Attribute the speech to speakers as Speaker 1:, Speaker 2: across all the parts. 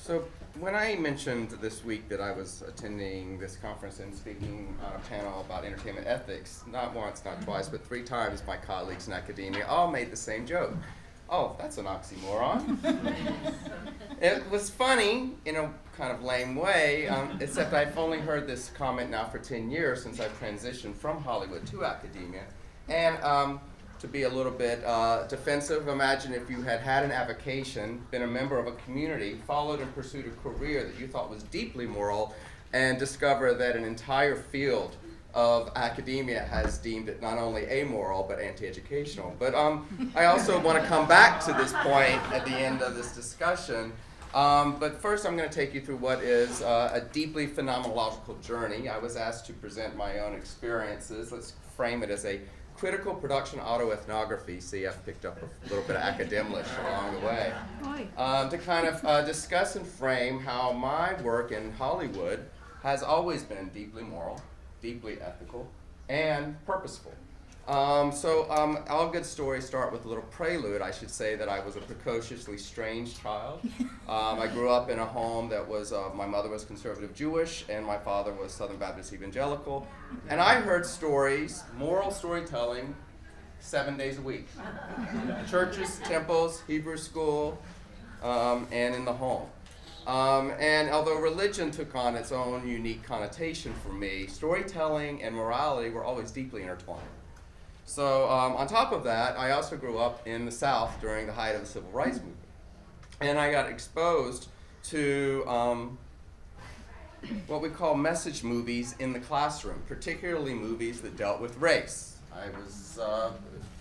Speaker 1: So when I mentioned this week that I was attending this conference and speaking on a panel about entertainment ethics, not once, not twice, but 3 times my colleagues in academia all made the same joke. Oh, that's an oxymoron. It was funny in a kind of lame way, except I've only heard this comment now for 10 years since I've transitioned from Hollywood to academia. And to be a little bit defensive, imagine if you had had an avocation, been a member of a community, followed and pursued a career that you thought was deeply moral, and discover that an entire field of academia has deemed it not only amoral but anti-educational. But I also want to come back to this point at the end of this discussion. But first I'm going to take you through what is a deeply phenomenological journey. I was asked to present my own experiences. Let's frame it as a critical production autoethnography. See, I've picked up a little bit of academlish along the way. To kind of discuss and frame how my work in Hollywood has always been deeply moral, deeply ethical, and purposeful. All good stories start with a little prelude. I should say that I was a precociously strange child. I grew up in a home that was, my mother was conservative Jewish, and my father was Southern Baptist evangelical. And I heard stories, moral storytelling, 7 days a week. Churches, temples, Hebrew school, and in the home. And although religion took on its own unique connotation for me, storytelling and morality were always deeply intertwined. So on top of that, I also grew up in the South during the height of the Civil Rights Movement. And I got exposed to what we call message movies in the classroom, particularly movies that dealt with race. I was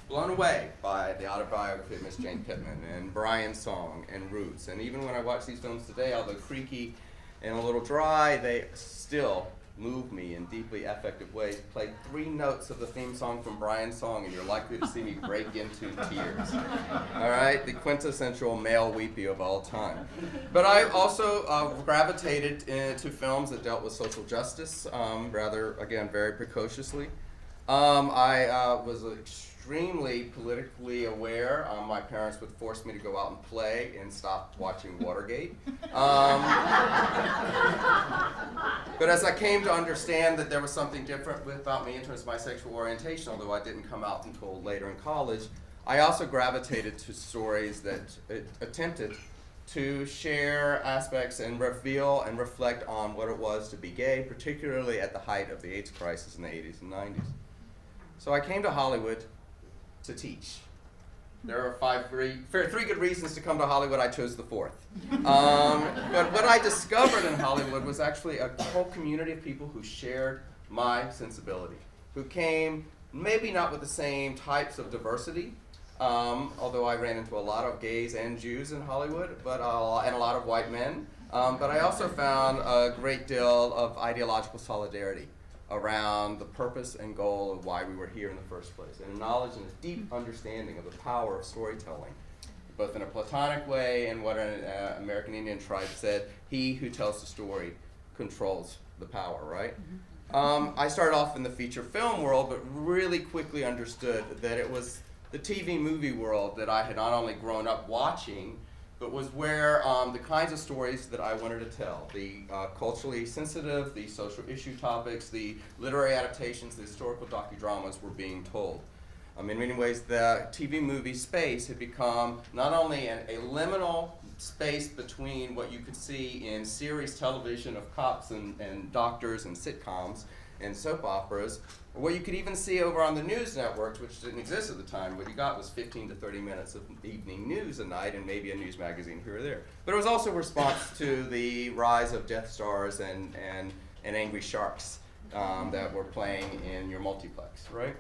Speaker 1: blown away by the autobiography of Miss Jane Pittman and Brian's Song and Roots. And even when I watch these films today, although creaky and a little dry, they still move me in deeply affective ways. Play 3 notes of the theme song from Brian's Song and you're likely to see me break into tears. All right, the quintessential male weepy of all time. But I also gravitated to films that dealt with social justice, rather, again, very precociously. I was extremely politically aware. My parents would force me to go out and play and stop watching Watergate. But as I came to understand that there was something different about me in terms of my sexual orientation, although I didn't come out until later in college, I also gravitated to stories that attempted to share aspects and reveal and reflect on what it was to be gay, particularly at the height of the AIDS crisis in the 80s and 90s. So I came to Hollywood to teach. There are 3 good reasons to come to Hollywood. I chose the 4th. But what I discovered in Hollywood was actually a whole community of people who shared my sensibility, who came maybe not with the same types of diversity, although I ran into a lot of gays and Jews in Hollywood, and a lot of white men. But I also found a great deal of ideological solidarity around the purpose and goal of why we were here in the first place, and a knowledge and a deep understanding of the power of storytelling, both in a Platonic way and what an American Indian tribe said, he who tells the story controls the power, right? I started off in the feature film world, but really quickly understood that it was the TV movie world that I had not only grown up watching, but was where the kinds of stories that I wanted to tell, the culturally sensitive, the social issue topics, the literary adaptations, the historical docudramas were being told. In many ways, the TV movie space had become not only a liminal space between what you could see in series television of cops and doctors and sitcoms and soap operas, or what you could even see over on the news networks, which didn't exist at the time. What you got was 15 to 30 minutes of evening news a night and maybe a news magazine here or there. But it was also a response to the rise of Death Stars and Angry Sharks that were playing in your multiplex, right?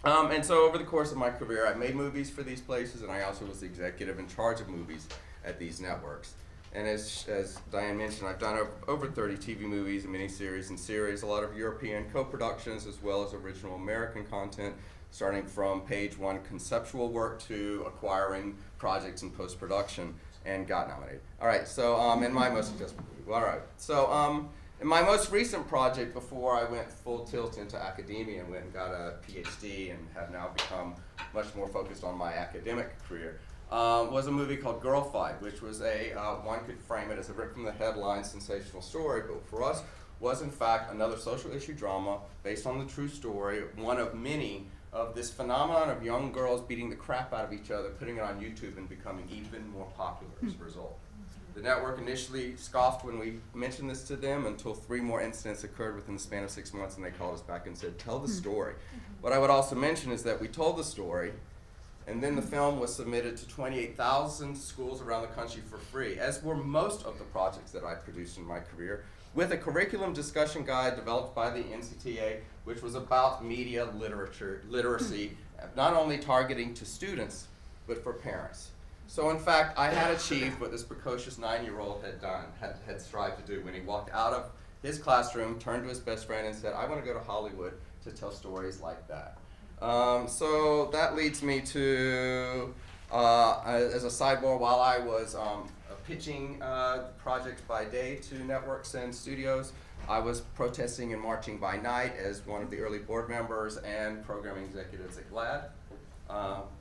Speaker 1: And so over the course of my career, I made movies for these places, and I also was the executive in charge of movies at these networks. And as Diane mentioned, I've done over 30 TV movies and miniseries and series, a lot of European co-productions as well as original American content, starting from page 1 conceptual work to acquiring projects in post-production, and got nominated. All right, so in my most successful movie. All right, so in my most recent project before I went full tilt into academia and went and got a PhD and have now become much more focused on my academic career, was a movie called Girl Fight, which was one could frame it as a rip from the headline sensational story, but for us was in fact another social issue drama based on the true story, one of many of this phenomenon of young girls beating the crap out of each other, putting it on YouTube and becoming even more popular as a result. The network initially scoffed when we mentioned this to them until 3 more incidents occurred within the span of 6 months, and they called us back and said, tell the story. What I would also mention is that we told the story, and then the film was submitted to 28,000 schools around the country for free, as were most of the projects that I produced in my career, with a curriculum discussion guide developed by the NCTA, which was about media literacy, not only targeting to students, but for parents. So in fact, I had achieved what this precocious 9-year-old had strived to do when he walked out of his classroom, turned to his best friend and said, I want to go to Hollywood to tell stories like that. So that leads me to, as a sidebar, while I was pitching projects by day to networks and studios, I was protesting and marching by night as one of the early board members and programming executives at GLAAD.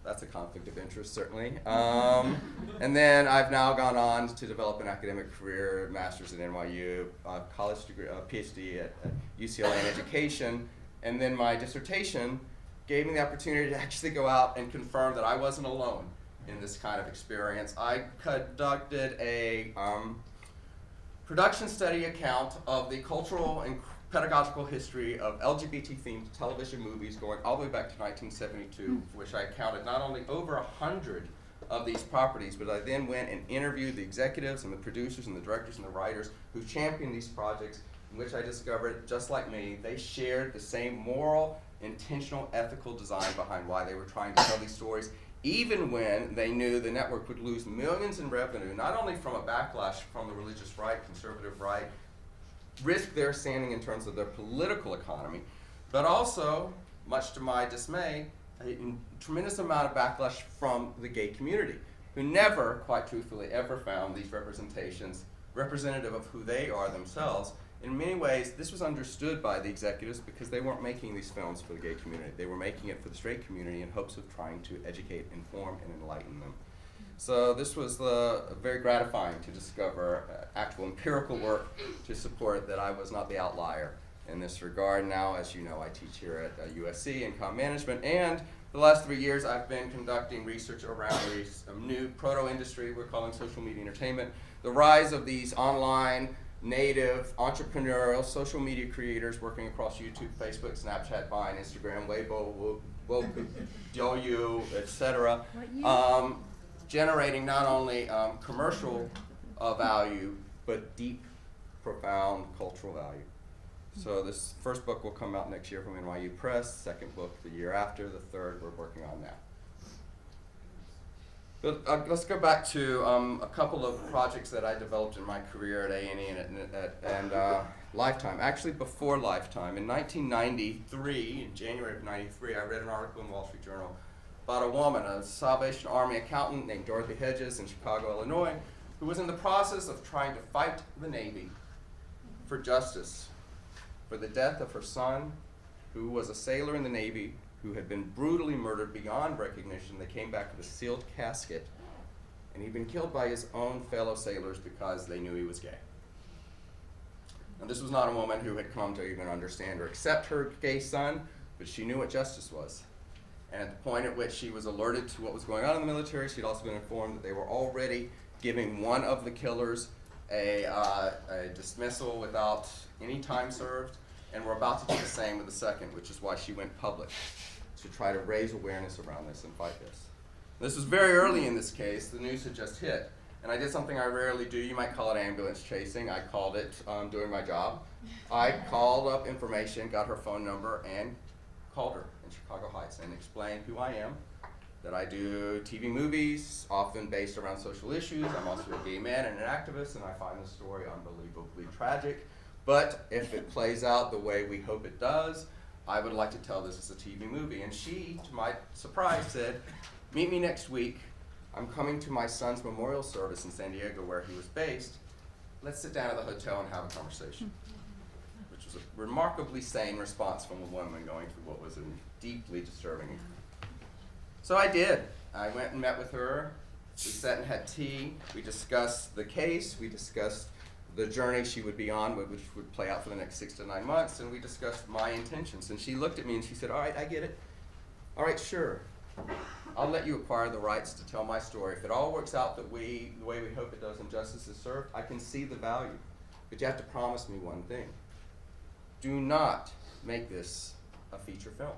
Speaker 1: That's a conflict of interest, certainly. And then I've now gone on to develop an academic career, master's at NYU, college degree, PhD at UCLA in education, and then my dissertation gave me the opportunity to actually go out and confirm that I wasn't alone in this kind of experience. I conducted a production study account of the cultural and pedagogical history of LGBT-themed television movies going all the way back to 1972, for which I counted not only over 100 of these properties, but I then went and interviewed the executives and the producers and the directors and the writers who championed these projects, in which I discovered, just like me, they shared the same moral, intentional, ethical design behind why they were trying to tell these stories, even when they knew the network would lose millions in revenue, not only from a backlash from the religious right, conservative right, risk their standing in terms of their political economy, but also, much to my dismay, a tremendous amount of backlash from the gay community, who never, quite truthfully, ever found these representations representative of who they are themselves. In many ways, this was understood by the executives because they weren't making these films for the gay community. They were making it for the straight community in hopes of trying to educate, inform, and enlighten them. So this was very gratifying to discover actual empirical work to support that I was not the outlier in this regard. Now, as you know, I teach here at USC in comm management, and for the last 3 years I've been conducting research around a new proto-industry we're calling social media entertainment, the rise of these online, native, entrepreneurial, social media creators working across YouTube, Facebook, Snapchat, Vine, Instagram, Weibo, Douyu, etc., generating not only commercial value, but deep, profound cultural value. So this first book will come out next year from NYU Press, second book the year after, the third we're working on now. But let's go back to a couple of projects that I developed in my career at A&E and Lifetime. Actually, before Lifetime, in 1993, in January of '93, I read an article in the Wall Street Journal about a woman, a Salvation Army accountant named Dorothy Hedges in Chicago, Illinois, who was in the process of trying to fight the Navy for justice for the death of her son, who was a sailor in the Navy, who had been brutally murdered beyond recognition. They came back with a sealed casket, and he'd been killed by his own fellow sailors because they knew he was gay. Now, this was not a woman who had come to even understand or accept her gay son, but she knew what justice was. And at the point at which she was alerted to what was going on in the military, she'd also been informed that they were already giving one of the killers a dismissal without any time served, and were about to do the same with the second, which is why she went public, to try to raise awareness around this and fight this. This was very early in this case. The news had just hit, and I did something I rarely do. You might call it ambulance chasing. I called it doing my job. I called up information, got her phone number, and called her in Chicago Heights and explained who I am, that I do TV movies, often based around social issues. I'm also a gay man and an activist, and I find the story unbelievably tragic. But if it plays out the way we hope it does, I would like to tell this as a TV movie. And she, to my surprise, said, meet me next week. I'm coming to my son's memorial service in San Diego where he was based. Let's sit down at the hotel and have a conversation. Which was a remarkably sane response from a woman going through what was a deeply disturbing. So I did. I went and met with her We sat and had tea. We discussed the case. We discussed the journey she would be on, which would play out for the next 6 to 9 months, and we discussed my intentions. And she looked at me and she said, all right, I get it. All right, sure. I'll let you acquire the rights to tell my story. If it all works out the way we hope it does and justice is served, I can see the value. But you have to promise me one thing. Do not make this a feature film.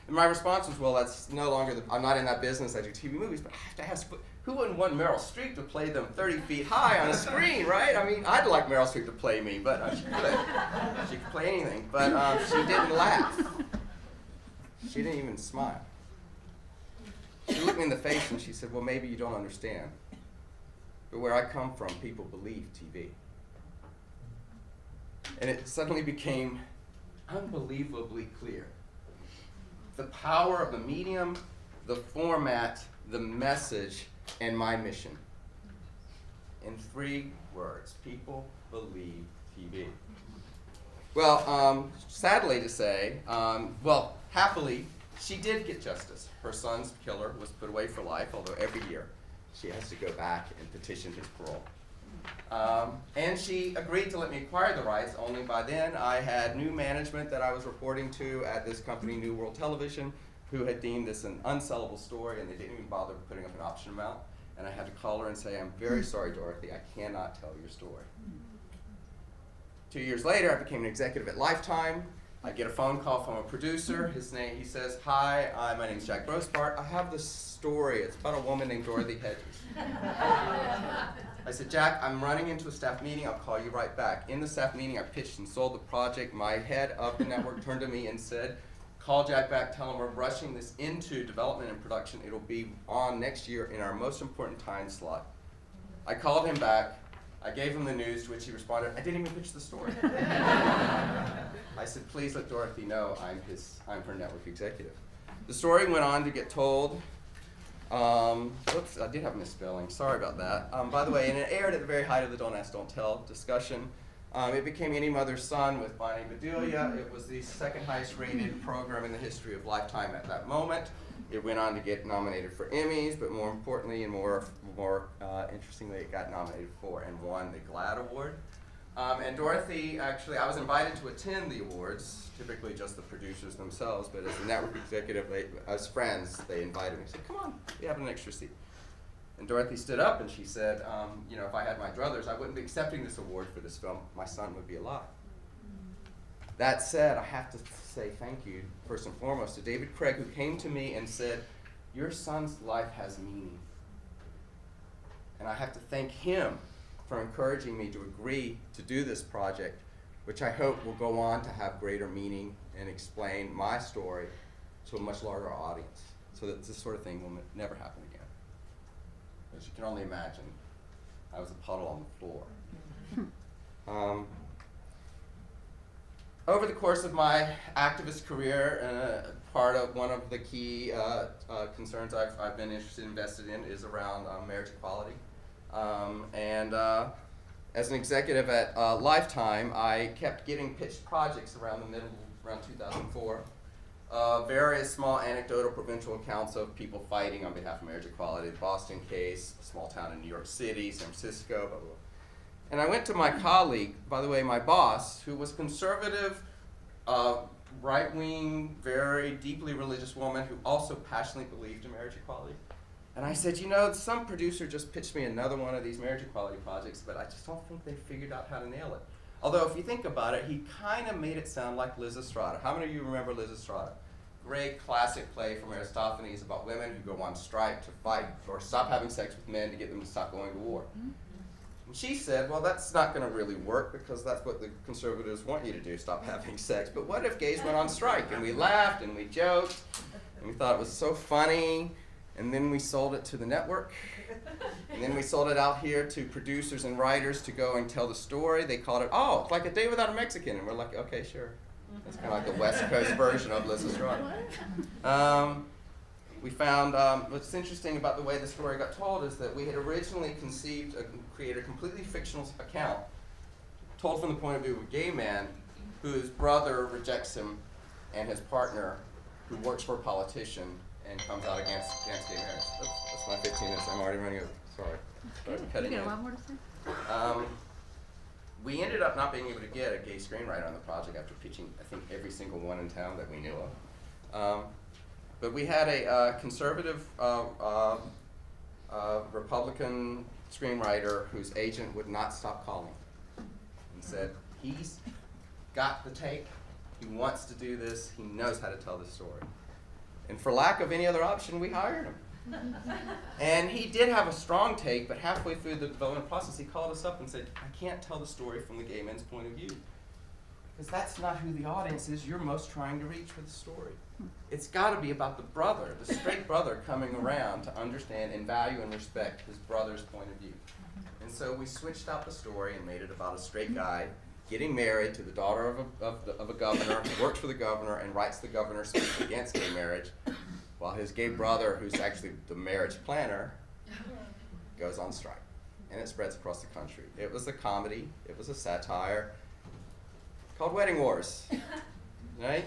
Speaker 1: And my response was, well, that's no longer, I'm not in that business, I do TV movies, but I have to ask, who wouldn't want Meryl Streep to play them 30 feet high on a screen, right? I mean, I'd like Meryl Streep to play me, but she could. She could play anything, but she didn't laugh. She didn't even smile. She looked me in the face and she said, well, maybe you don't understand, but where I come from, people believe TV. And it suddenly became unbelievably clear. The power of the medium, the format, the message, and my mission. In 3 words, people believe TV. Well, sadly to say, happily, she did get justice. Her son's killer was put away for life, although every year she has to go back and petition his parole. And she agreed to let me acquire the rights, only by then I had new management that I was reporting to at this company, New World Television, who had deemed this an unsellable story, and they didn't even bother putting up an option amount. And I had to call her and say, I'm very sorry, Dorothy, I cannot tell your story. 2 years later, I became an executive at Lifetime. I get a phone call from a producer. He says, hi, my name's Jack Grossbart. I have this story. It's about a woman named Dorothy Hedges. I said, Jack, I'm running into a staff meeting. I'll call you right back. In the staff meeting, I pitched and sold the project. My head of the network turned to me and said, call Jack back, tell him we're rushing this into development and production. It'll be on next year in our most important time slot. I called him back. I gave him the news, to which he responded, I didn't even pitch the story. I said, please let Dorothy know I'm her network executive. The story went on to get told. Whoops, I did have a misspelling. Sorry about that. By the way, and it aired at the very height of the Don't Ask, Don't Tell discussion. It became Any Mother's Son with Bonnie Bedelia. It was the 2nd highest rated program in the history of Lifetime at that moment. It went on to get nominated for Emmys, but more importantly and more interestingly, it got nominated for and won the GLAAD Award. And Dorothy, actually, I was invited to attend the awards, typically just the producers themselves, but as the network executive, as friends, they invited me. They said, come on, we have an extra seat. And Dorothy stood up and she said, if I had my druthers, I wouldn't be accepting this award for this film. My son would be alive. That said, I have to say thank you, first and foremost, to David Craig, who came to me and said, your son's life has meaning. And I have to thank him for encouraging me to agree to do this project, which I hope will go on to have greater meaning and explain my story to a much larger audience, so that this sort of thing will never happen again. As you can only imagine, I was a puddle on the floor. Over the course of my activist career, one of the key concerns I've been invested in is around marriage equality. As an executive at Lifetime, I kept getting pitched projects around 2004. Various small anecdotal provincial accounts of people fighting on behalf of marriage equality, the Boston case, a small town in New York City, San Francisco, blah, blah, blah. And I went to my colleague, by the way, my boss, who was conservative, right-wing, very deeply religious woman who also passionately believed in marriage equality. And I said, some producer just pitched me another one of these marriage equality projects, but I just don't think they figured out how to nail it. Although if you think about it, he kind of made it sound like Liz Estrada. How many of you remember Liz Estrada? Great classic play from Aristophanes about women who go on strike to fight or stop having sex with men to get them to stop going to war. And she said, well, that's not going to really work because that's what the conservatives want you to do, stop having sex. But what if gays went on strike? And we laughed and we joked and we thought it was so funny. And then we sold it to the network. And then we sold it out here to producers and writers to go and tell the story. They called it, it's like A Day Without a Mexican. And we're like, okay, sure. It's kind of like the West Coast version of Liz Estrada. We found what's interesting about the way the story got told is that we had originally created a completely fictional account told from the point of view of a gay man whose brother rejects him and his partner, who works for a politician, and comes out against gay marriage. That's my 15 minutes. I'm already running over. Sorry.
Speaker 2: You got a lot more to say?
Speaker 1: We ended up not being able to get a gay screenwriter on the project after pitching, I think, every single one in town that we knew of. But we had a conservative Republican screenwriter whose agent would not stop calling and said, he's got the take, he wants to do this, he knows how to tell this story. And for lack of any other option, we hired him. And he did have a strong take, but halfway through the development process, he called us up and said, I can't tell the story from the gay men's point of view. Because that's not who the audience is you're most trying to reach with the story. It's got to be about the brother, the straight brother coming around to understand and value and respect his brother's point of view. And so we switched out the story and made it about a straight guy getting married to the daughter of a governor, who works for the governor and writes the governor's speech against gay marriage, while his gay brother, who's actually the marriage planner, goes on strike. And it spreads across the country. It was a comedy, it was a satire, called Wedding Wars, right?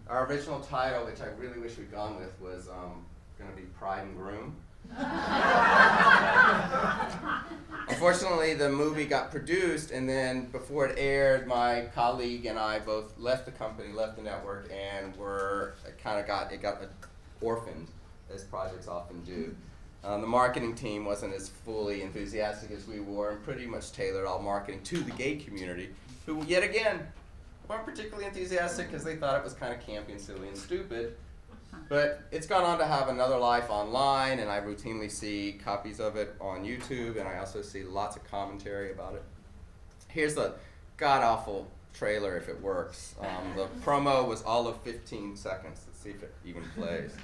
Speaker 1: Our original title, which I really wish we'd gone with, was going to be Pride and Groom. Unfortunately, the movie got produced, and then before it aired, my colleague and I both left the company, left the network, and it got orphaned, as projects often do. The marketing team wasn't as fully enthusiastic as we were, and pretty much tailored all marketing to the gay community, who, yet again, weren't particularly enthusiastic because they thought it was kind of campy and silly and stupid. But it's gone on to have another life online, and I routinely see copies of it on YouTube, and I also see lots of commentary about it. Here's the god-awful trailer if it works. The promo was all of 15 seconds. Let's see if it even plays.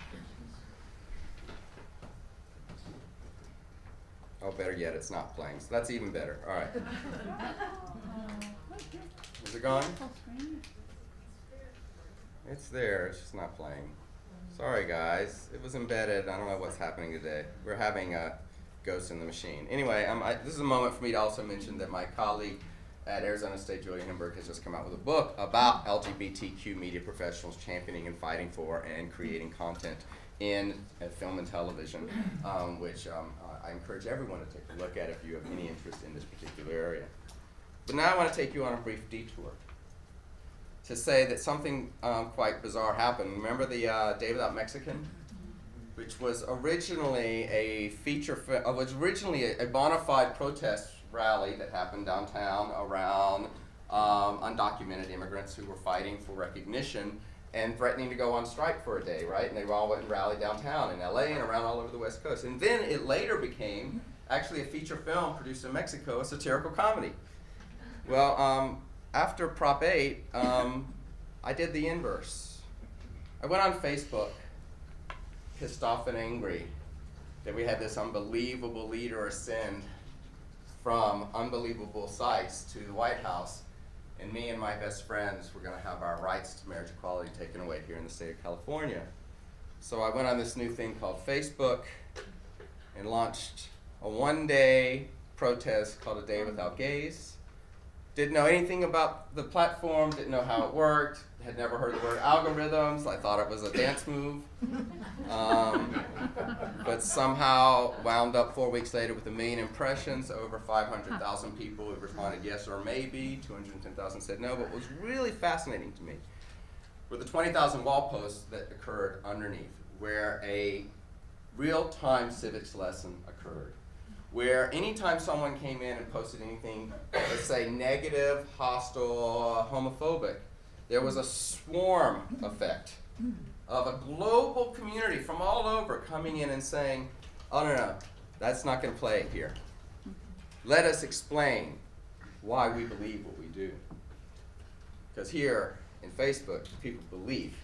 Speaker 1: Oh, better yet, it's not playing, so that's even better. All right. Is it gone? It's there, it's just not playing. Sorry guys, it was embedded. I don't know what's happening today. We're having a ghost in the machine. Anyway, this is a moment for me to also mention that my colleague at Arizona State, Jody Annenberg, has just come out with a book about LGBTQ media professionals championing and fighting for and creating content in film and television, which I encourage everyone to take a look at if you have any interest in this particular area. But now I want to take you on a brief detour to say that something quite bizarre happened. Remember the Day Without Mexican? Which was originally a a bona fide protest rally that happened downtown around undocumented immigrants who were fighting for recognition and threatening to go on strike for a day, right? And they all went and rallied downtown in LA and around all over the West Coast. And then it later became actually a feature film produced in Mexico, a satirical comedy. Well, after Prop 8, I did the inverse. I went on Facebook, pissed off and angry that we had this unbelievable leader ascend from unbelievable sites to the White House, and me and my best friends were going to have our rights to marriage equality taken away here in the state of California. So I went on this new thing called Facebook and launched a one-day protest called A Day Without Gays. Didn't know anything about the platform, didn't know how it worked, had never heard the word algorithms. I thought it was a dance move. But somehow wound up 4 weeks later with 1 million impressions, over 500,000 people who responded yes or maybe, 210,000 said no. But what was really fascinating to me were the 20,000 wall posts that occurred underneath, where a real-time civics lesson occurred, where anytime someone came in and posted anything, let's say negative, hostile, homophobic, there was a swarm effect of a global community from all over coming in and saying, oh no, that's not going to play here. Let us explain why we believe what we do. Because here in Facebook, people believe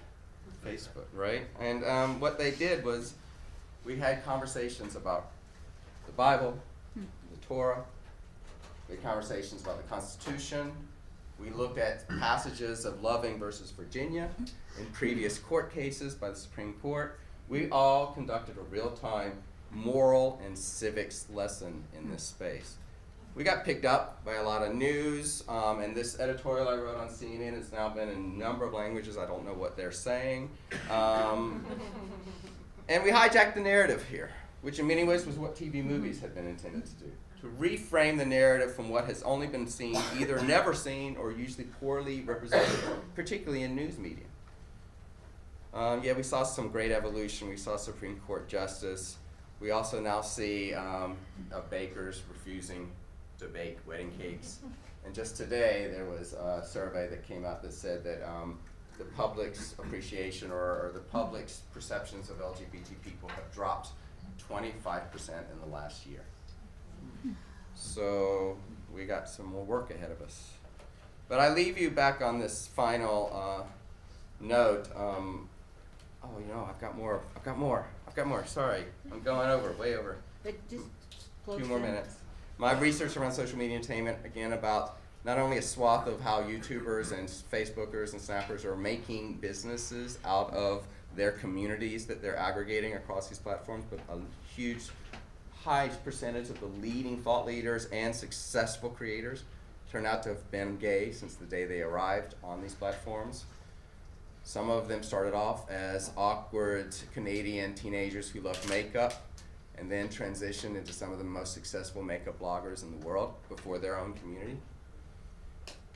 Speaker 1: Facebook, right? And what they did was we had conversations about the Bible, the Torah. We had conversations about the Constitution. We looked at passages of Loving versus Virginia in previous court cases by the Supreme Court. We all conducted a real-time moral and civics lesson in this space. We got picked up by a lot of news, and this editorial I wrote on CNN has now been in a number of languages. I don't know what they're saying. And we hijacked the narrative here, which in many ways was what TV movies had been intended to do. To reframe the narrative from what has only been seen, either never seen or usually poorly represented, particularly in news media. Yeah, we saw some great evolution. We saw Supreme Court justice. We also now see bakers refusing to bake wedding cakes. And just today, there was a survey that came out that said that the public's appreciation or the public's perceptions of LGBT people have dropped 25% in the last year. So we got some more work ahead of us. But I leave you back on this final note. I've got more. Sorry, I'm going way over.
Speaker 2: But just close
Speaker 1: 2 more minutes. My research around social media entertainment, again, about not only a swath of how YouTubers and Facebookers and Snappers are making businesses out of their communities that they're aggregating across these platforms, but a huge, high percentage of the leading thought leaders and successful creators turn out to have been gay since the day they arrived on these platforms. Some of them started off as awkward Canadian teenagers who loved makeup and then transitioned into some of the most successful makeup bloggers in the world before their own community.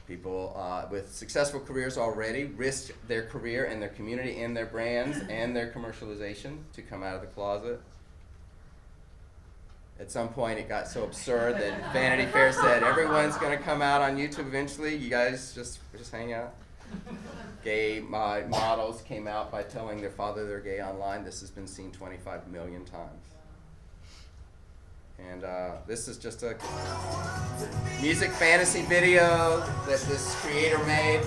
Speaker 1: People with successful careers already risked their career and their community and their brands and their commercialization to come out of the closet. At some point, it got so absurd that Vanity Fair said, everyone's going to come out on YouTube eventually. You guys just hang out. Gay models came out by telling their father they're gay online. This has been seen 25 million times. And this is just a music fantasy video that this creator made,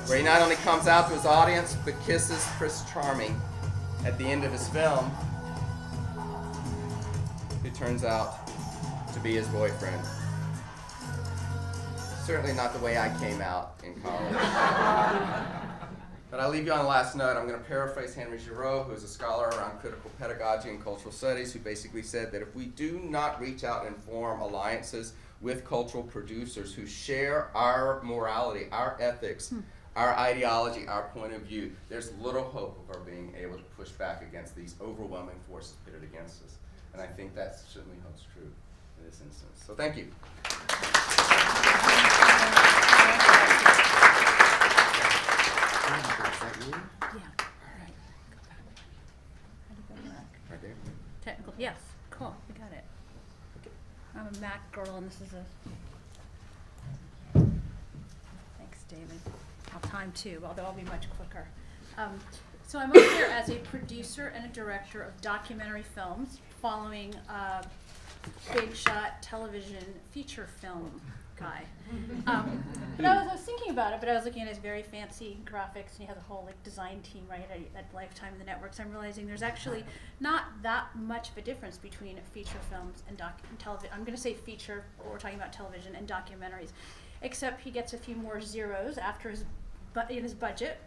Speaker 1: where he not only comes out to his audience, but kisses Prince Charming at the end of his film, who turns out to be his boyfriend. Certainly not the way I came out in college. But I'll leave you on the last note. I'm going to paraphrase Henry Giroux, who is a scholar around critical pedagogy and cultural studies, who basically said that if we do not reach out and form alliances with cultural producers who share our morality, our ethics, our ideology, our point of view, there's little hope of our being able to push back against these overwhelming forces pitted against us. And I think that certainly holds true in this instance. So thank you.
Speaker 2: Yeah. Right. Go back. How do you go back?
Speaker 1: Right there.
Speaker 2: Technical. Yes. Cool. We got it. I'm a Mac girl, and this is a. Thanks, David. I'll time too, although I'll be much quicker. So I'm over here as a producer and a director of documentary films, following a big shot television feature film guy. But I was thinking about it, but I was looking at his very fancy graphics, and he has a whole design team right at Lifetime and the networks. I'm realizing there's actually not that much of a difference between feature films and television. I'm going to say feature, but we're talking about television and documentaries, except he gets a few more zeros after in his budget.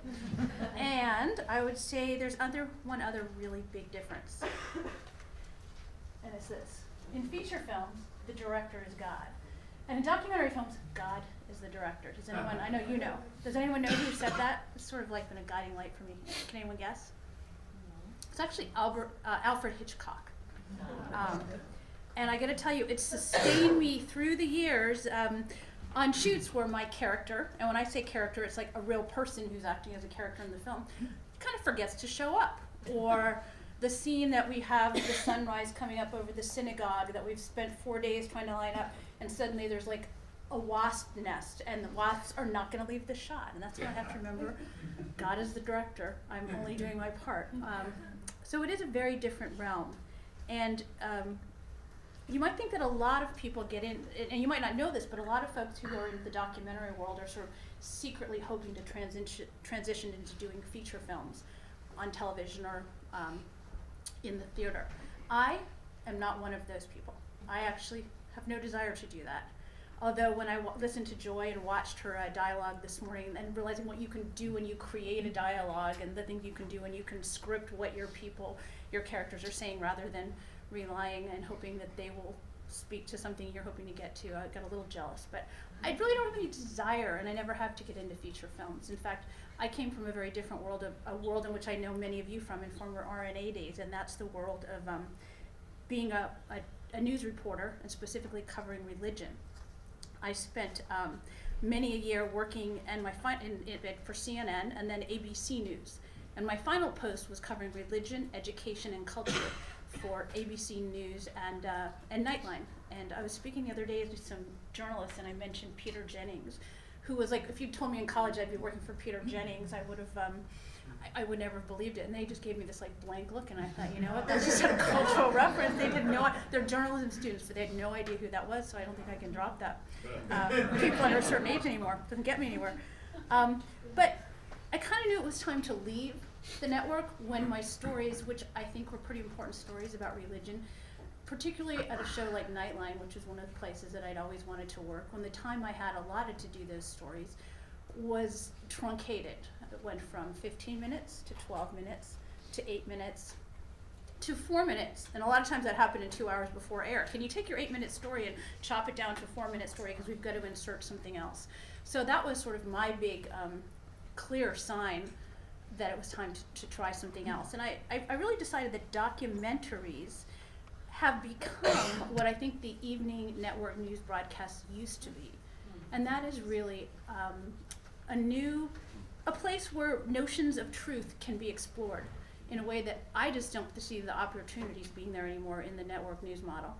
Speaker 2: And I would say there's one other really big difference, and it's this: in feature films, the director is God. And in documentary films, God is the director. Does anyone, I know you know, does anyone know who said that? It's sort of like been a guiding light for me. Can anyone guess? It's actually Alfred Hitchcock. And I gotta tell you, it sustained me through the years on shoots where my character, and when I say character, it's like a real person who's acting as a character in the film, kind of forgets to show up. Or the scene that we have with the sunrise coming up over the synagogue that we've spent 4 days trying to line up, and suddenly there's like a wasp nest, and the wasps are not going to leave the shot. And that's what I have to remember. God is the director. I'm only doing my part. So it is a very different realm. And you might think that a lot of people get in, and you might not know this, but a lot of folks who are in the documentary world are sort of secretly hoping to transition into doing feature films on television or in the theater. I am not one of those people. I actually have no desire to do that. Although when I listened to Joy and watched her dialogue this morning, and realizing what you can do when you create a dialogue, and the things you can do when you can script what your characters are saying, rather than relying and hoping that they will speak to something you're hoping to get to, I got a little jealous. But I really don't have any desire, and I never have, to get into feature films. In fact, I came from a very different world, a world in which I know many of you from in former RNA days, and that's the world of being a news reporter, and specifically covering religion. I spent many a year working and for CNN and then ABC News. And my final post was covering religion, education, and culture for ABC News and Nightline. And I was speaking the other day to some journalists, and I mentioned Peter Jennings, who was like, if you told me in college I'd be working for Peter Jennings, I would have, I would never have believed it. And they just gave me this like blank look, and I thought, you know what, that's just a cultural reference. They didn't know, they're journalism students, but they had no idea who that was, so I don't think I can drop that. People under a certain age anymore, doesn't get me anywhere. But I kind of knew it was time to leave the network when my stories, which I think were pretty important stories about religion, particularly at a show like Nightline, which was one of the places that I'd always wanted to work, when the time I had allotted to do those stories was truncated. It went from 15 minutes to 12 minutes to 8 minutes to 4 minutes. And a lot of times that happened in 2 hours before air. Can you take your 8-minute story and chop it down to a 4-minute story, because we've got to insert something else. So that was sort of my big clear sign that it was time to try something else. And I really decided that documentaries have become what I think the evening network news broadcasts used to be. And that is really a place where notions of truth can be explored in a way that I just don't see the opportunities being there anymore in the network news model.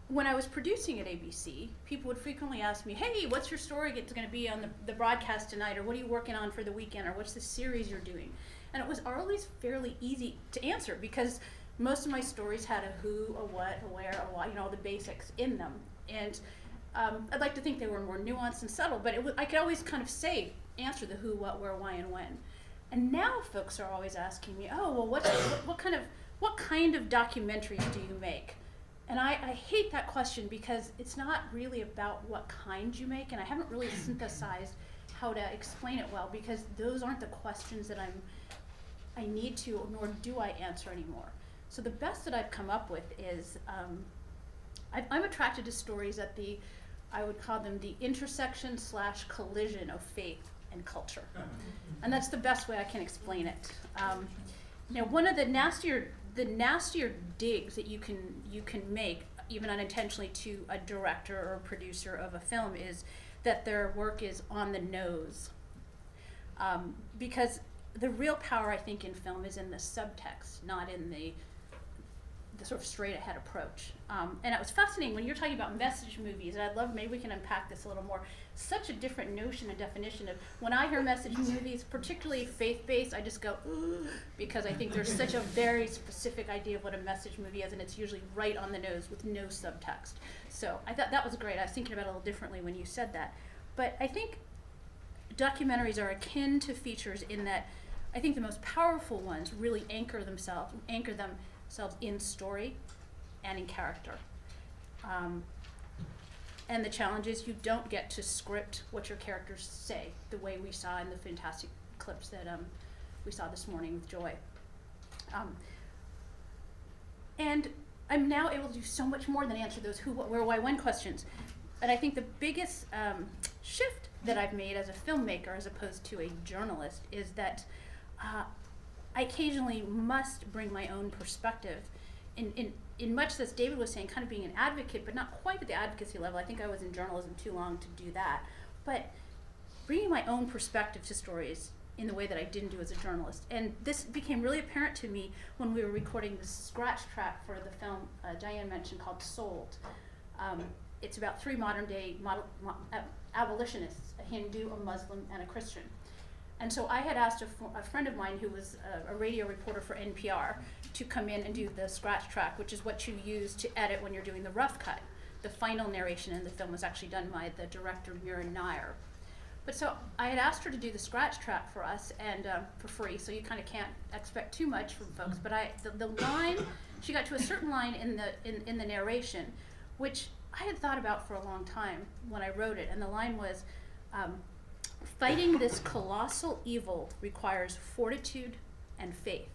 Speaker 2: When I was producing at ABC, people would frequently ask me, hey, what's your story going to be on the broadcast tonight, or what are you working on for the weekend, or what's the series you're doing? And it was always fairly easy to answer, because most of my stories had a who, a what, a where, a why, you know, all the basics in them. And I'd like to think they were more nuanced and subtle, but I could always kind of answer the who, what, where, why, and when. And now folks are always asking me, oh, well, what kind of documentaries do you make? And I hate that question, because it's not really about what kind you make, and I haven't really synthesized how to explain it well, because those aren't the questions that I need to, nor do I answer anymore. So the best that I've come up with is, I'm attracted to stories at I would call them the intersection/collision of faith and culture. And that's the best way I can explain it. You know, one of the nastier digs that you can make, even unintentionally, to a director or a producer of a film is that their work is on the nose. Because the real power, I think, in film is in the subtext, not in the sort of straight ahead approach. And it was fascinating when you're talking about message movies, and I'd love, maybe we can unpack this a little more, such a different notion and definition of, when I hear message movies, particularly faith-based, I just go, ooh, because I think there's such a very specific idea of what a message movie is, and it's usually right on the nose with no subtext. So I thought that was great. I was thinking about it a little differently when you said that. But I think documentaries are akin to features in that I think the most powerful ones really anchor themselves in story and in character. And the challenge is you don't get to script what your characters say, the way we saw in the fantastic clips that we saw this morning with Joy. And I'm now able to do so much more than answer those who, what, where, why, when questions. And I think the biggest shift that I've made as a filmmaker as opposed to a journalist is that I occasionally must bring my own perspective in much as David was saying, kind of being an advocate, but not quite at the advocacy level. I think I was in journalism too long to do that. But bringing my own perspective to stories in the way that I didn't do as a journalist. And this became really apparent to me when we were recording the scratch track for the film Diane mentioned called Sold. It's about 3 modern-day abolitionists, a Hindu, a Muslim, and a Christian. And so I had asked a friend of mine who was a radio reporter for NPR to come in and do the scratch track, which is what you use to edit when you're doing the rough cut. The final narration in the film was actually done by the director Mira Nair. But so I had asked her to do the scratch track for us and for free, so you kind of can't expect too much from folks. But the line, she got to a certain line in the narration, which I had thought about for a long time when I wrote it, and the line was, fighting this colossal evil requires fortitude and faith.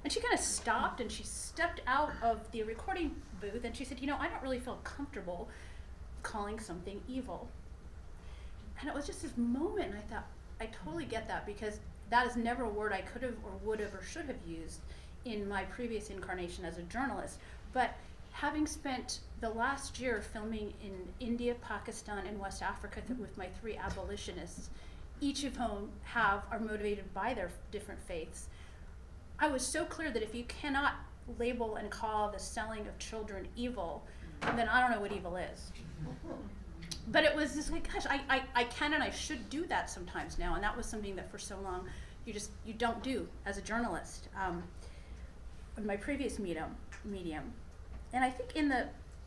Speaker 2: And she kind of stopped and she stepped out of the recording booth and she said, you know, I don't really feel comfortable calling something evil. And it was just this moment, and I thought, I totally get that, because that is never a word I could have or would have or should have used in my previous incarnation as a journalist. But having spent the last year filming in India, Pakistan, and West Africa with my 3 abolitionists, each of whom are motivated by their different faiths, I was so clear that if you cannot label and call the selling of children evil, then I don't know what evil is. But it was just like, gosh, I can and I should do that sometimes now, and that was something that for so long you don't do as a journalist. In my previous medium, and I think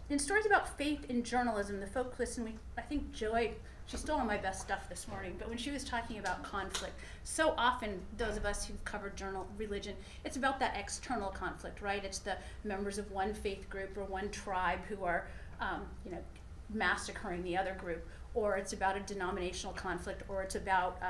Speaker 2: in stories about faith in journalism, the focus, and I think Joy, she stole all my best stuff this morning, but when she was talking about conflict, so often those of us who've covered religion, it's about that external conflict, right? It's the members of one faith group or one tribe who are, massacring the other group, or it's about a denominational conflict, or it's about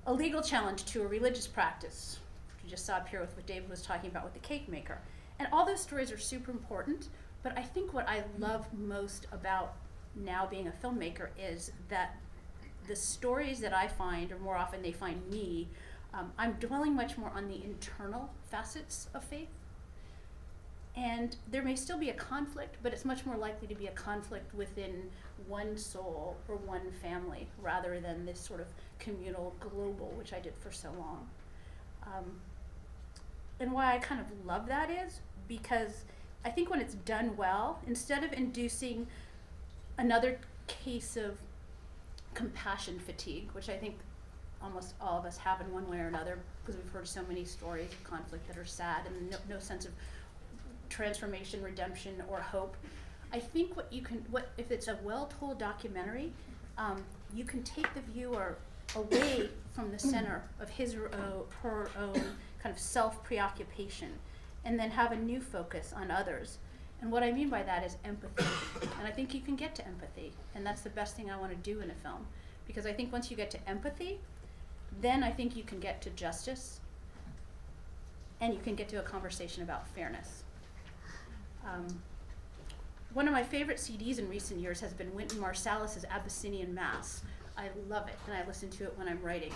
Speaker 2: a legal challenge to a religious practice. You just saw up here with what David was talking about with the cake maker. And all those stories are super important, but I think what I love most about now being a filmmaker is that the stories that I find, or more often they find me, I'm dwelling much more on the internal facets of faith. And there may still be a conflict, but it's much more likely to be a conflict within one soul or one family, rather than this sort of communal global, which I did for so long. And why I kind of love that is because I think when it's done well, instead of inducing another case of compassion fatigue, which I think almost all of us have in one way or another, because we've heard so many stories of conflict that are sad and no sense of transformation, redemption, or hope. I think if it's a well-told documentary, you can take the viewer away from the center of his or her own kind of self-preoccupation, and then have a new focus on others. And what I mean by that is empathy. And I think you can get to empathy, and that's the best thing I want to do in a film. Because I think once you get to empathy, then I think you can get to justice, and you can get to a conversation about fairness. One of my favorite CDs in recent years has been Wynton Marsalis's Abyssinian Mass. I love it, and I listen to it when I'm writing.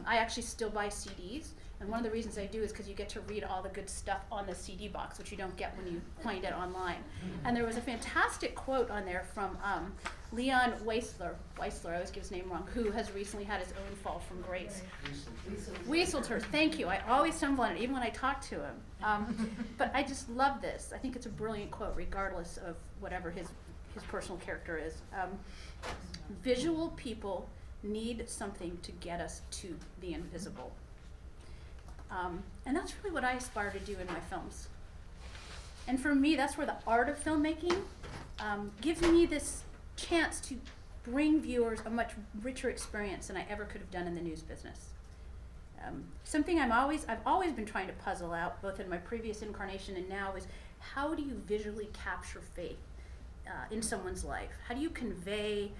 Speaker 2: I actually still buy CDs, and one of the reasons I do is because you get to read all the good stuff on the CD box, which you don't get when you find it online. And there was a fantastic quote on there from Leon Weisler, I always get his name wrong, who has recently had his own fall from grace. Wieselter, thank you. I always stumble on it, even when I talk to him. But I just love this. I think it's a brilliant quote, regardless of whatever his personal character is. Visual people need something to get us to the invisible. And that's really what I aspire to do in my films. And for me, that's where the art of filmmaking gives me this chance to bring viewers a much richer experience than I ever could have done in the news business. Something I've always been trying to puzzle out, both in my previous incarnation and now, is how do you visually capture faith in someone's life? How do you convey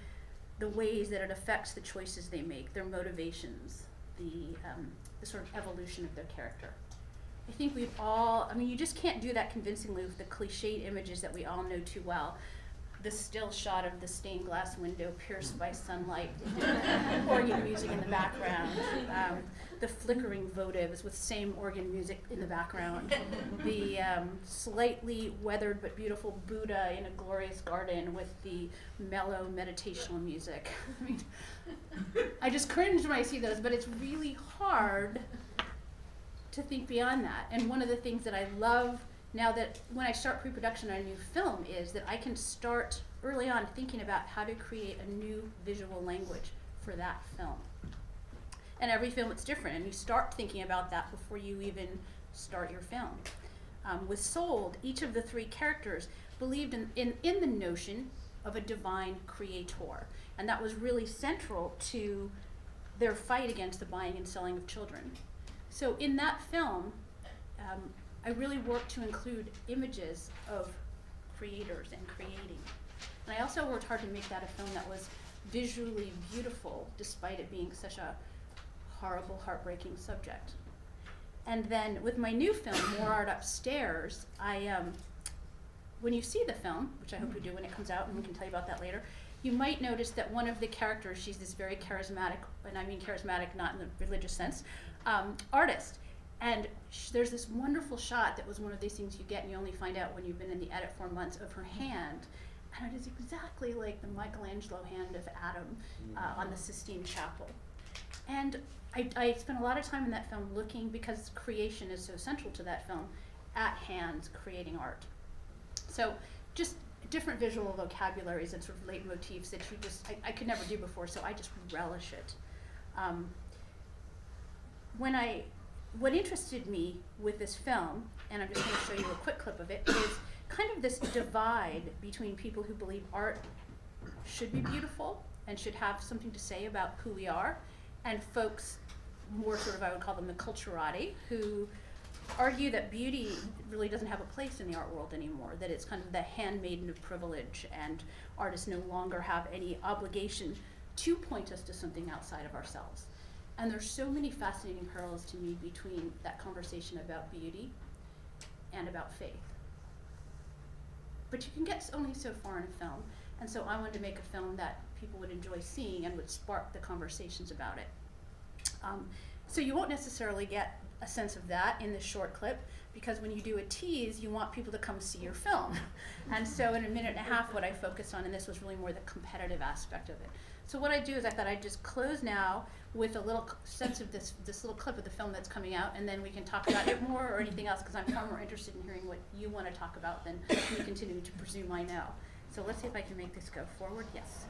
Speaker 2: the ways that it affects the choices they make, their motivations, the sort of evolution of their character? I think you just can't do that convincingly with the cliched images that we all know too well. The still shot of the stained glass window pierced by sunlight, organ music in the background, the flickering votives with same organ music in the background, the slightly weathered but beautiful Buddha in a glorious garden with the mellow meditational music. I mean, I just cringe when I see those, but it's really hard to think beyond that. And one of the things that I love now that when I start pre-production on a new film is that I can start early on thinking about how to create a new visual language for that film. And every film it's different, and you start thinking about that before you even start your film. With Sold, each of the 3 characters believed in the notion of a divine creator, and that was really central to their fight against the buying and selling of children. So in that film, I really worked to include images of creators and creating. And I also worked hard to make that a film that was visually beautiful, despite it being such a horrible, heartbreaking subject. And then with my new film, More Art Upstairs, when you see the film, which I hope you do when it comes out, and we can tell you about that later, you might notice that one of the characters, she's this very charismatic, and I mean charismatic not in the religious sense, artist. And there's this wonderful shot that was one of these things you get and you only find out when you've been in the edit for months, of her hand. And it is exactly like the Michelangelo hand of Adam on the Sistine Chapel. And I spent a lot of time in that film looking, because creation is so central to that film, at hands creating art. So just different visual vocabularies and sort of leitmotifs that you just, I could never do before, so I just relish it. What interested me with this film, and I'm just going to show you a quick clip of it, is kind of this divide between people who believe art should be beautiful and should have something to say about who we are, and folks more sort of, I would call them the culturati, who argue that beauty really doesn't have a place in the art world anymore, that it's kind of the handmaiden of privilege, and artists no longer have any obligation to point us to something outside of ourselves. And there's so many fascinating parallels to me between that conversation about beauty and about faith. But you can get only so far in a film, and so I wanted to make a film that people would enjoy seeing and would spark the conversations about it. So you won't necessarily get a sense of that in this short clip, because when you do a tease, you want people to come see your film. And so in a minute and a half, what I focused on, and this was really more the competitive aspect of it. So what I do is I thought I'd just close now with a little sense of this little clip of the film that's coming out, and then we can talk about it more or anything else, because I'm far more interested in hearing what you want to talk about than me continuing to presume I know. So let's see if I can make this go forward. Yes.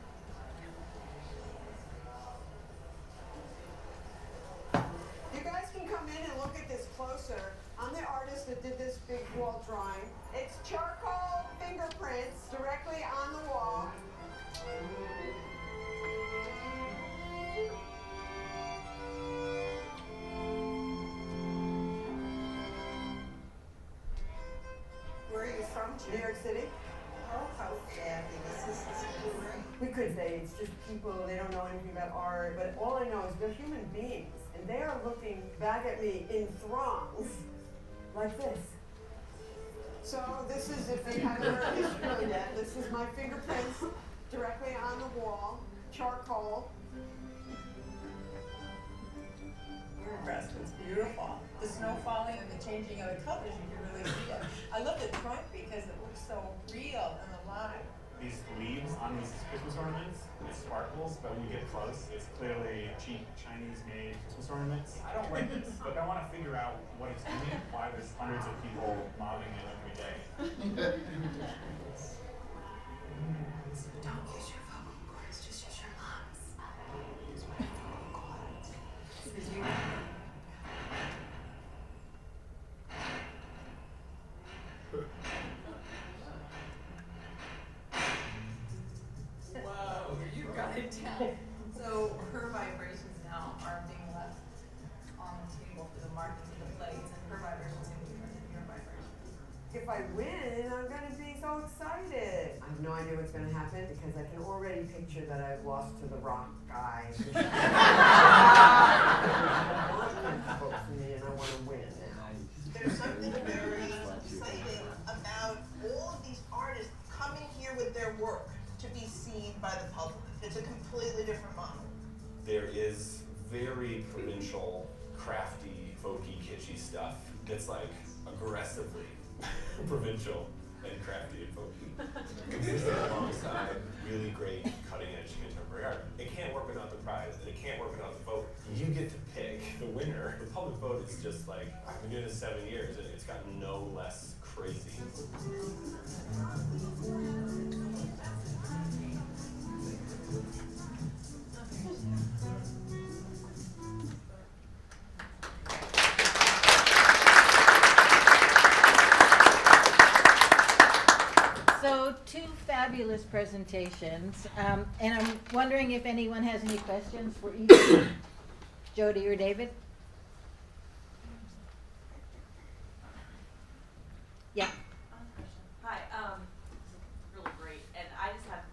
Speaker 3: You guys can come in and look at this closer. I'm the artist that did this big wall drawing. It's charcoal fingerprints directly on the wall. Where are you from? New York City?
Speaker 4: Oh, how fabulous. This is great.
Speaker 3: We could say it's just people, they don't know anything about art, but all I know is they're human beings, and they are looking back at me in throngs, like this. So this is, if you haven't heard history yet, this is my fingerprints directly on the wall, charcoal.
Speaker 4: We're impressed. It's beautiful. The snow falling and the changing of the colors, you can really see it. I love the trunk because it looks so real and alive.
Speaker 5: These leaves on these Christmas ornaments, it sparkles, but when you get close, it's clearly cheap Chinese-made Christmas ornaments. I don't like this, but I want to figure out what it's doing, why there's hundreds of people mobbing it every day.
Speaker 4: Don't use your vocal cords, just use your lungs. Use my vocal cords.
Speaker 6: Whoa, you got it down. So her vibrations now are being left on the table for the marking of the plates, and her vibrations are different than your vibrations.
Speaker 3: If I win, I'm gonna be so excited. I have no idea what's gonna happen because I can already picture that I've lost to the rock guy. Folks in me, and I wanna win now.
Speaker 4: There's something very exciting about all of these artists coming here with their work to be seen by the public. It's a completely different model.
Speaker 7: There is very provincial, crafty, folky, kitschy stuff that's like aggressively provincial and crafty and folky. Consistent alongside really great cutting-edge contemporary art. It can't work without the prize, and it can't work without the vote. You get to pick the winner. The public vote is just like, I've been doing this 7 years, and it's gotten no less crazy.
Speaker 8: So, two fabulous presentations, and I'm wondering if anyone has any questions for either Jody or David? Yeah.
Speaker 9: Hi, really great, and I just have,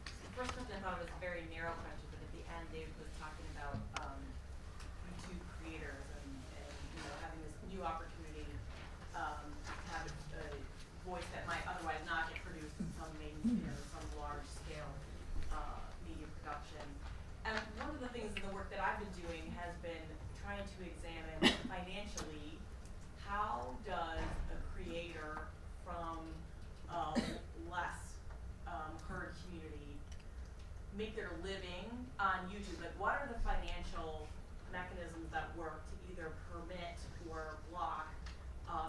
Speaker 9: the first question I thought was a very narrow question, but at the end David was talking about YouTube creators and having this new opportunity to have a voice that might otherwise not get produced in some some large scale to examine financially, how does a creator from a less heard community make their living on YouTube? Like, what are the financial mechanisms that work to either permit or block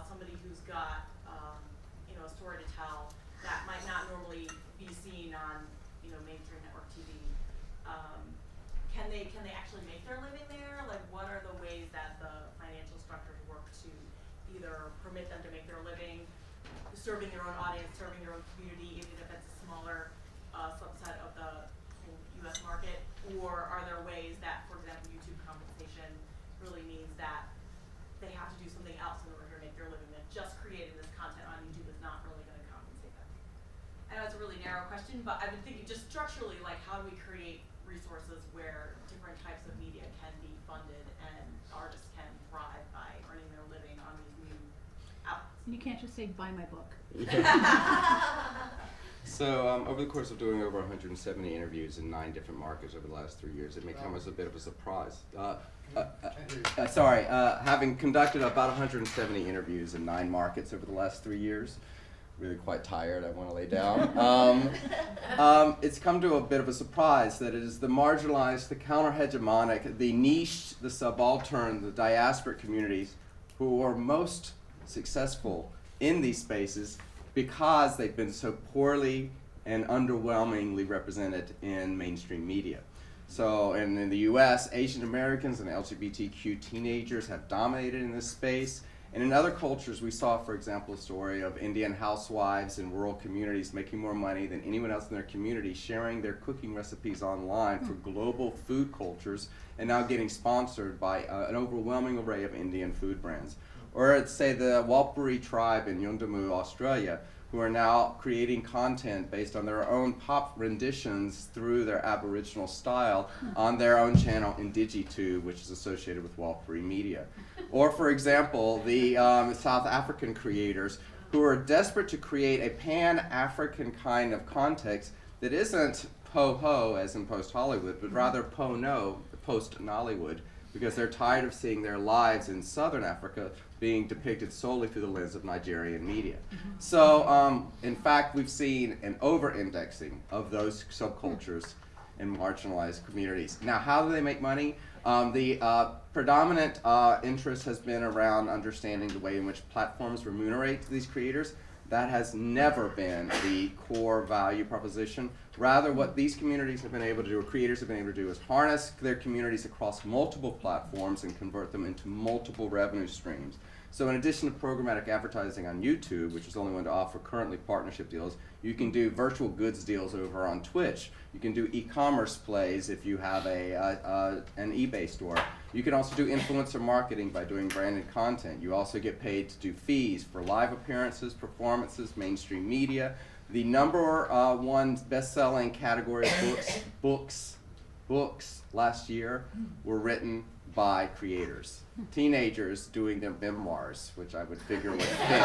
Speaker 9: somebody who's got a story to tell that might not normally be seen on mainstream network TV? Can they actually make their living there? Like, what are the ways that the financial structures work to either permit them to make their living serving their own audience, serving their own community, even if it's a smaller subset of the whole U.S. market? Or are there ways that, for example, YouTube compensation really means that they have to do something else in order to make their living, that just creating this content on YouTube is not really going to compensate them? I know it's a really narrow question, but I've been thinking just structurally, like, how do we create resources where different types of media can be funded and artists can thrive by earning their living on these new outlets?
Speaker 2: You can't just say, buy my book.
Speaker 1: So over the course of doing over 170 interviews in 9 different markets over the last 3 years, it may come as a bit of a surprise. Having conducted about 170 interviews in 9 markets over the last 3 years, really quite tired, I want to lay down. It's come to a bit of a surprise that it is the marginalized, the counter-hegemonic, the niche, the subaltern, the diasporic communities who are most successful in these spaces because they've been so poorly and underwhelmingly represented in mainstream media. So in the US, Asian Americans and LGBTQ teenagers have dominated in this space. And in other cultures, we saw, for example, a story of Indian housewives in rural communities making more money than anyone else in their community, sharing their cooking recipes online for global food cultures, and now getting sponsored by an overwhelming array of Indian food brands. Or let's say the Warlpiri tribe in Yundamu, Australia, who are now creating content based on their own pop renditions through their Aboriginal style on their own channel IndigiTube, which is associated with Warlpiri Media. Or, for example, the South African creators who are desperate to create a pan-African kind of context that isn't po-ho, as in post-Hollywood, but rather po-no, post-Nollywood, because they're tired of seeing their lives in Southern Africa being depicted solely through the lens of Nigerian media. So, in fact, we've seen an over-indexing of those subcultures in marginalized communities. Now, how do they make money? The predominant interest has been around understanding the way in which platforms remunerate these creators. That has never been the core value proposition. Rather, what these communities have been able to do, or creators have been able to do, is harness their communities across multiple platforms and convert them into multiple revenue streams. So in addition to programmatic advertising on YouTube, which is the only one to offer currently partnership deals, you can do virtual goods deals over on Twitch. You can do e-commerce plays if you have an eBay store. You can also do influencer marketing by doing branded content. You also get paid to do fees for live appearances, performances, mainstream media. The number one best-selling category of books last year were written by creators. Teenagers doing their memoirs, which I would figure would fit.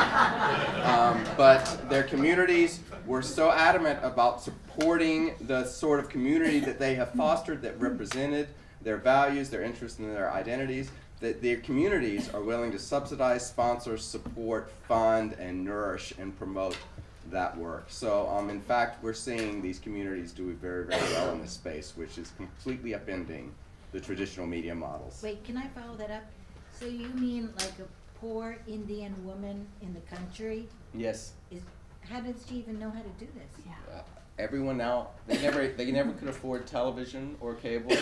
Speaker 1: But their communities were so adamant about supporting the sort of community that they have fostered that represented their values, their interests, and their identities, that their communities are willing to subsidize, sponsor, support, fund, and nourish and promote that work. So in fact, we're seeing these communities do very, very well in this space, which is completely upending the traditional media models.
Speaker 8: Wait, can I follow that up? So you mean like a poor Indian woman in the country?
Speaker 1: Yes.
Speaker 8: How does she even know how to do this?
Speaker 2: Yeah.
Speaker 1: Everyone now, they never could afford television or cable.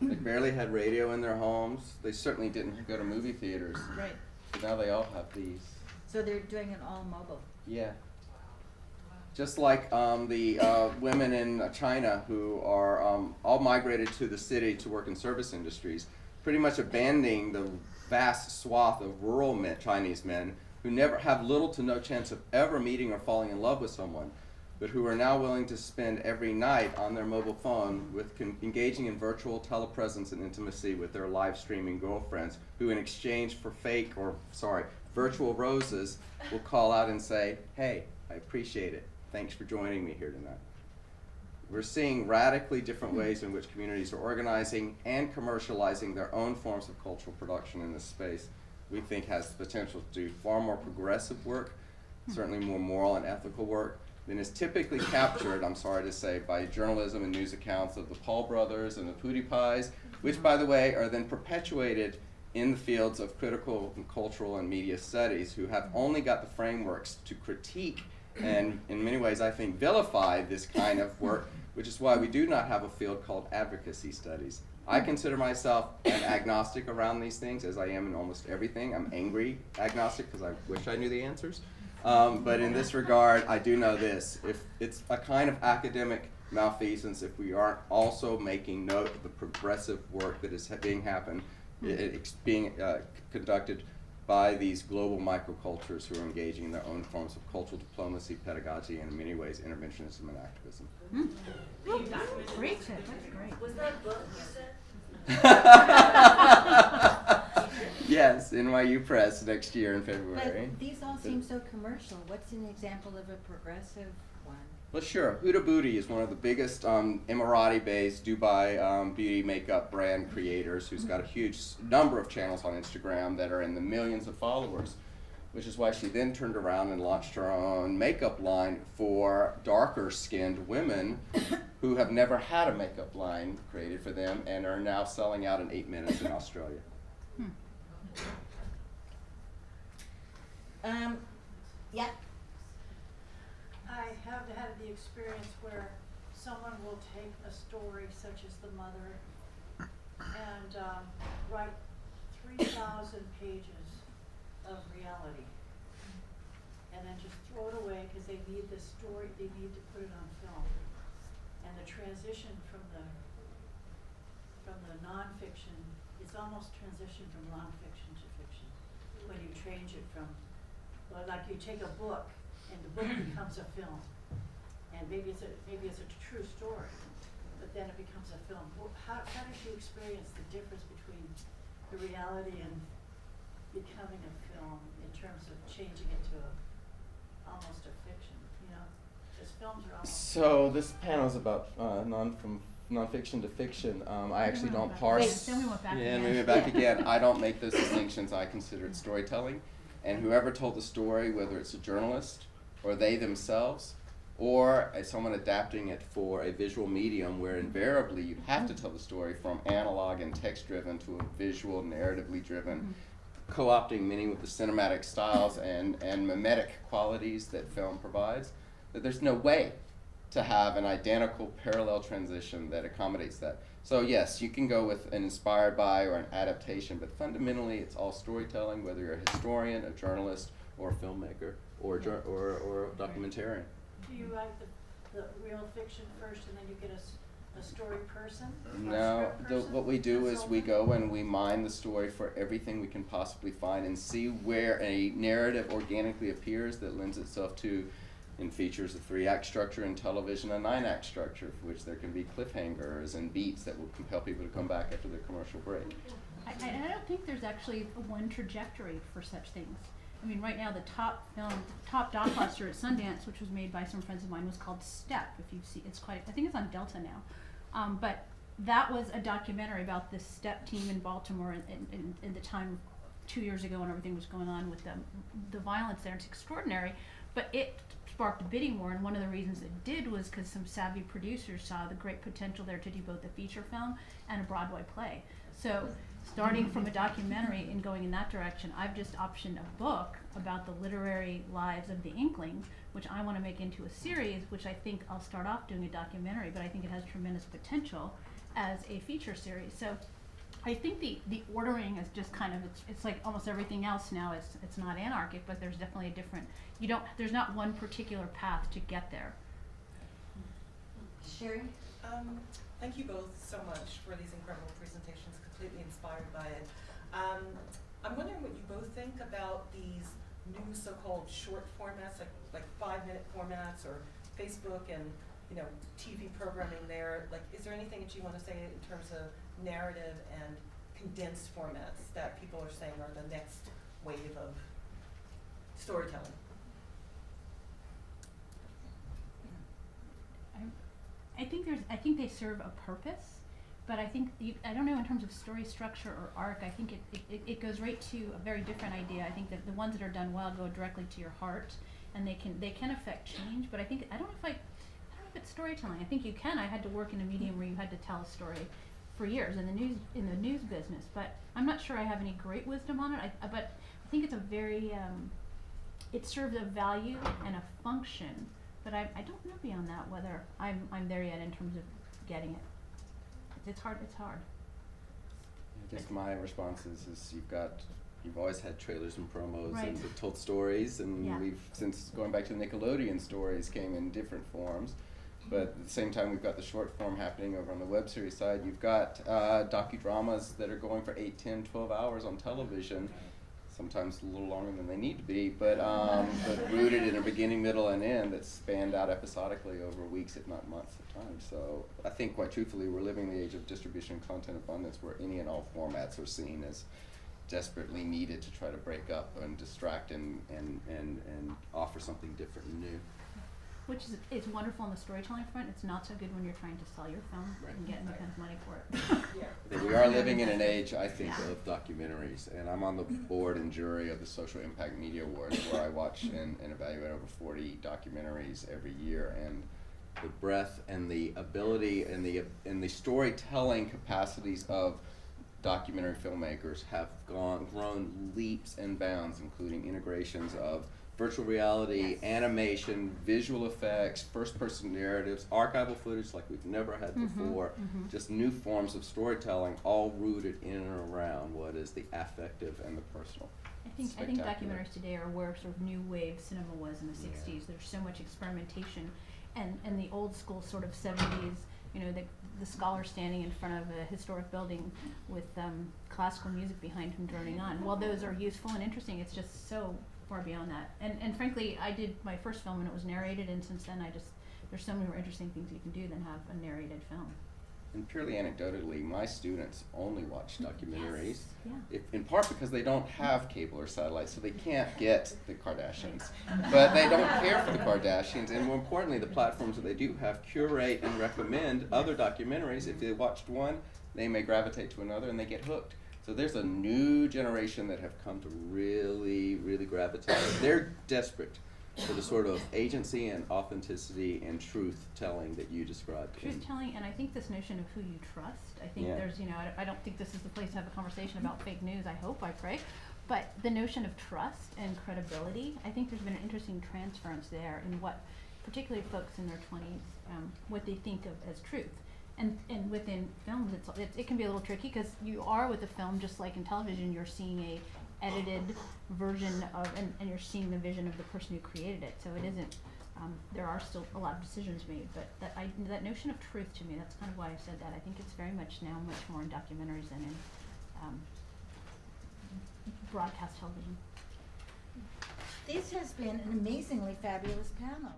Speaker 1: They barely had radio in their homes. They certainly didn't go to movie theaters.
Speaker 8: Right.
Speaker 1: But now they all have these.
Speaker 8: So they're doing it all mobile.
Speaker 1: Yeah. Just like the women in China who are all migrated to the city to work in service industries, pretty much abandoning the vast swath of rural Chinese men who never have little to no chance of ever meeting or falling in love with someone, but who are now willing to spend every night on their mobile phone with engaging in virtual telepresence and intimacy with their live streaming girlfriends, who in exchange for virtual roses will call out and say, "Hey, I appreciate it. Thanks for joining me here tonight." We're seeing radically different ways in which communities are organizing and commercializing their own forms of cultural production in this space. We think has the potential to do far more progressive work, certainly more moral and ethical work, than is typically captured, I'm sorry to say, by journalism and news accounts of the Paul brothers and the PewDiePies, which, by the way, are then perpetuated in the fields of critical and cultural and media studies, who have only got the frameworks to critique and, in many ways, I think, vilify this kind of work, which is why we do not have a field called advocacy studies. I consider myself an agnostic around these things, as I am in almost everything. I'm angry agnostic because I wish I knew the answers. But in this regard, I do know this. If it's a kind of academic malfeasance if we aren't also making note of the progressive work that is being conducted by these global microcultures who are engaging in their own forms of cultural diplomacy, pedagogy, and in many ways interventionism and activism.
Speaker 2: Great tip, that's great.
Speaker 9: Was that a book you said?
Speaker 1: Yes, NYU Press next year in February.
Speaker 8: But these all seem so commercial. What's an example of a progressive one?
Speaker 1: Well, sure. Huda Beauty is one of the biggest Emirati-based Dubai beauty makeup brand creators who's got a huge number of channels on Instagram that are in the millions of followers, which is why she then turned around and launched her own makeup line for darker-skinned women who have never had a makeup line created for them and are now selling out in 8 minutes in Australia.
Speaker 8: Yeah.
Speaker 10: I have had the experience where someone will take a story such as The Mother and write 3,000 pages of reality and then just throw it away because they need this story, they need to put it on film. And the transition from the nonfiction, it's almost transition from nonfiction to fiction when you change it from, well, like you take a book and the book becomes a film, and maybe it's a true story, but then it becomes a film. Well, how did you experience the difference between the reality and becoming a film in terms of changing it to almost a fiction? You know, because films are almost.
Speaker 1: So this panel is about from nonfiction to fiction. I actually don't parse.
Speaker 2: Then we went back
Speaker 1: Yeah,
Speaker 2: again.
Speaker 1: we went back again. I don't make those distinctions. I consider it storytelling. And whoever told the story, whether it's a journalist or they themselves, or someone adapting it for a visual medium where invariably you have to tell the story from analog and text-driven to a visual, narratively driven, co-opting many with the cinematic styles and mimetic qualities that film provides, that there's no way to have an identical parallel transition that accommodates that. So yes, you can go with an inspired by or an adaptation, but fundamentally it's all storytelling, whether you're a historian, a journalist, or a filmmaker, or a documentarian.
Speaker 10: Do you write the real fiction first and then you get a story person?
Speaker 1: No, what we do is we go and we mine the story for everything we can possibly find and see where a narrative organically appears that lends itself to, in features, a 3-act structure, in television, a 9-act structure, for which there can be cliffhangers and beats that will compel people to come back after their commercial break.
Speaker 2: I don't think there's actually one trajectory for such things. I mean, right now the top documentary at Sundance, which was made by some friends of mine, was called Step. If you see, it's quite. I think it's on Delta now, but that was a documentary about this Step team in Baltimore in the time 2 years ago when everything was going on with the violence there. It's extraordinary, but it sparked a bidding war, and one of the reasons it did was because some savvy producers saw the great potential there to do both a feature film and a Broadway play. So starting from a documentary and going in that direction, I've just optioned a book about the literary lives of the Inklings, which I want to make into a series, which I think I'll start off doing a documentary, but I think it has tremendous potential as a feature series. So I think the ordering is just kind of, it's like almost everything else now. It's not anarchic, but there's definitely a different, there's not one particular path to get there.
Speaker 8: Sherry?
Speaker 11: Thank you both so much for these incredible presentations, completely inspired by it. I'm wondering what you both think about these new so-called short formats, like 5-minute formats, or Facebook and TV programming there. Like, is there anything that you want to say in terms of narrative and condensed formats that people are saying are the next wave of storytelling?
Speaker 2: I think they serve a purpose, but I think, I don't know in terms of story structure or arc, I think it goes right to a very different idea. I think that the ones that are done well go directly to your heart, and they can affect change, but I don't know if it's storytelling. I think you can. I had to work in a medium where you had to tell a story for years in the news business, but I'm not sure I have any great wisdom on it. But I think it's a very, it serves a value and a function, but I don't know beyond that whether I'm there yet in terms of getting it. It's hard.
Speaker 1: I guess my response is you've always had trailers and promos
Speaker 2: Right.
Speaker 1: and told stories, and
Speaker 2: Yeah.
Speaker 1: we've, since going back to the Nickelodeon, stories came in different forms. But at the same time, we've got the short form happening over on the web series side. You've got docudramas that are going for 8, 10, 12 hours on television, sometimes a little longer than they need to be, but rooted in a beginning, middle, and end that spanned out episodically over weeks, if not months at times. So I think, quite truthfully, we're living in the age of distribution and content abundance, where any and all formats are seen as desperately needed to try to break up and distract and offer something different and new.
Speaker 2: Which is, it's wonderful on the storytelling front. It's not so good when you're trying to sell your film and get any kind of money for it.
Speaker 1: We are living in an age, I think, of documentaries, and I'm on the board and jury of the Social Impact Media Awards, where I watch and evaluate over 40 documentaries every year, and the breadth and the ability and the storytelling capacities of documentary filmmakers have grown leaps and bounds, including integrations of virtual reality, animation, visual effects, first-person narratives, archival footage like we've never had before, just new forms of storytelling, all rooted in and around what is the affective and the personal.
Speaker 2: I think documentaries today are where sort of new wave cinema was in the 60s. There's so much experimentation, and the old school sort of 70s, you know, the scholar standing in front of a historic building with classical music behind him droning on. While those are useful and interesting, it's just so far beyond that. And frankly, I did my first film and it was narrated, and since then there's so many more interesting things you can do than have a narrated film.
Speaker 1: And purely anecdotally, my students only watch documentaries,
Speaker 2: Yes.
Speaker 1: in part because they don't have cable or satellite, so they can't get the Kardashians. But they don't care for the Kardashians, and more importantly, the platforms that they do have curate and recommend other documentaries. If they watched one, they may gravitate to another, and they get hooked. So there's a new generation that have come to really, really gravitate. They're desperate for the sort of agency and authenticity and truth-telling that you described.
Speaker 2: Truth-telling, and I think this notion of who you trust. I think there's, you know, I don't think this is the place to have a conversation about fake news. I hope, I pray. But the notion of trust and credibility, I think there's been an interesting transference there in what, particularly folks in their 20s, what they think of as truth. And within films, it can be a little tricky because you are with a film, just like in television, you're seeing a edited version of, and you're seeing the vision of the person who created it. So it isn't, there are still a lot of decisions made, but that notion of truth, to me, that's kind of why I said that. I think it's very much now much more in documentaries than in broadcast television.
Speaker 8: This has been an amazingly fabulous panel.